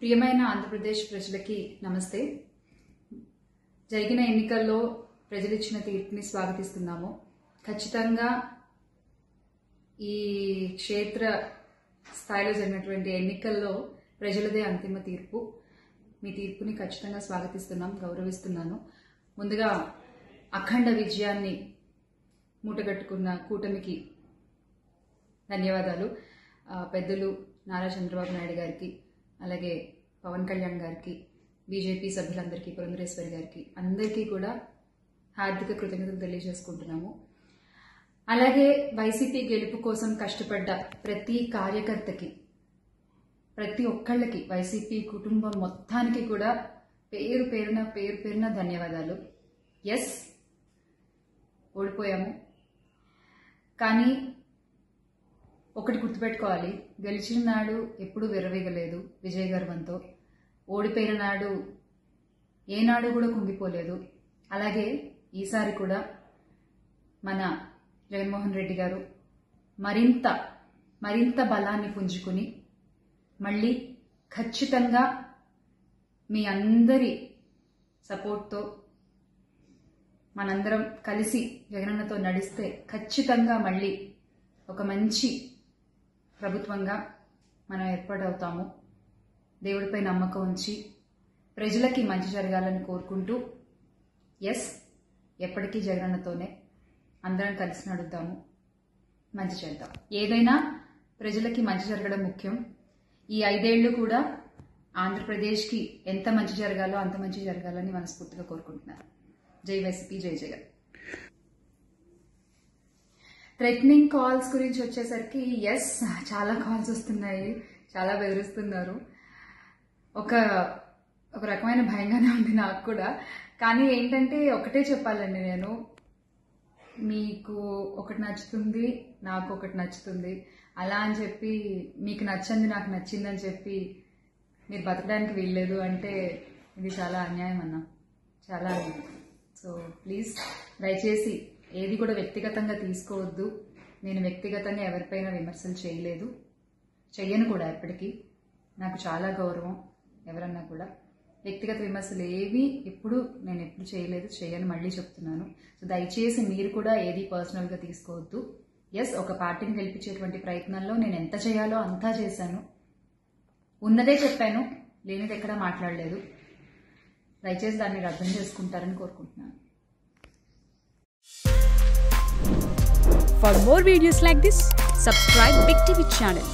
ప్రియమైన ఆంధ్రప్రదేశ్ ప్రజలకి నమస్తే. జరిగిన ఎన్నికల్లో ప్రజలు ఇచ్చిన తీర్పుని స్వాగతిస్తున్నాము. ఖచ్చితంగా ఈ క్షేత్ర స్థాయిలో జరిగినటువంటి ఎన్నికల్లో ప్రజలదే అంతిమ తీర్పు. మీ తీర్పుని ఖచ్చితంగా స్వాగతిస్తున్నాం, గౌరవిస్తున్నాను. ముందుగా అఖండ విజయాన్ని మూటగట్టుకున్న కూటమికి ధన్యవాదాలు. పెద్దలు నారా చంద్రబాబు నాయుడు గారికి, అలాగే పవన్ కళ్యాణ్ గారికి, బీజేపీ సభ్యులందరికీ, పురంధరేశ్వరి గారికి, అందరికీ కూడా హార్దిక కృతజ్ఞతలు తెలియజేసుకుంటున్నాము. అలాగే వైసీపీ గెలుపు కోసం కష్టపడ్డ ప్రతి కార్యకర్తకి, ప్రతి ఒక్కళ్ళకి, వైసీపీ కుటుంబం మొత్తానికి కూడా పేరు పేరున ధన్యవాదాలు. ఎస్, ఓడిపోయాము, కానీ ఒకటి గుర్తుపెట్టుకోవాలి, గెలిచిన నాడు ఎప్పుడూ విర్రవీగలేదు విజయ గర్వంతో. ఓడిపోయిన నాడు ఏనాడు కూడా కుంగిపోలేదు. అలాగే ఈసారి కూడా మన జగన్మోహన్ రెడ్డి గారు మరింత బలాన్ని పుంజుకుని మళ్ళీ ఖచ్చితంగా మీ అందరి సపోర్ట్తో మనందరం కలిసి జగనన్నతో నడిస్తే ఖచ్చితంగా మళ్ళీ ఒక మంచి ప్రభుత్వంగా మనం ఏర్పాటవుతాము. దేవుడిపై నమ్మకం ఉంచి ప్రజలకి మంచి జరగాలని కోరుకుంటూ, ఎస్, ఎప్పటికీ జగనన్నతోనే అందరం కలిసి నడుద్దాము, మంచి చేద్దాం. ఏదైనా ప్రజలకి మంచి జరగడం ముఖ్యం. ఈ 5 ఏళ్లు కూడా ఆంధ్రప్రదేశ్కి ఎంత మంచి జరగాలో అంత మంచి జరగాలని మనస్ఫూర్తిగా కోరుకుంటున్నాను. జై వైసీపీ, జై జగన్. థ్రెటనింగ్ కాల్స్ గురించి వచ్చేసరికి, ఎస్, చాలా కాల్స్ వస్తున్నాయి, చాలా బెదిరిస్తున్నారు. ఒక రకమైన భయంగానే ఉంది నాకు కూడా. కానీ ఏంటంటే ఒకటే చెప్పాలండి, నేను మీకు ఒకటి నచ్చుతుంది, నాకు ఒకటి నచ్చుతుంది, అలా అని చెప్పి మీకు నచ్చింది నాకు నచ్చిందని చెప్పి మీరు బతకడానికి వీల్లేదు అంటే ఇది చాలా అన్యాయం అన్న, చాలా అన్యాయం. సో ప్లీజ్, దయచేసి ఏది కూడా వ్యక్తిగతంగా తీసుకోవద్దు. నేను వ్యక్తిగతంగా ఎవరిపైన విమర్శలు చేయలేదు, చెయ్యను కూడా. ఎప్పటికీ నాకు చాలా గౌరవం. ఎవరన్నా కూడా వ్యక్తిగత విమర్శలు ఏవి నేను ఎప్పుడు చేయలేదు, చేయను, మళ్ళీ చెప్తున్నాను. సో దయచేసి మీరు కూడా ఏది పర్సనల్గా తీసుకోవద్దు. ఎస్, ఒక పార్టీని గెలిపించేటువంటి ప్రయత్నంలో నేను ఎంత చేయాలో అంతా చేశాను, ఉన్నదే చెప్పాను, లేనిది ఎక్కడా మాట్లాడలేదు. దయచేసి దాన్ని అర్థం చేసుకుంటారని కోరుకుంటున్నాను. For more videos like this, subscribe Big TV channel.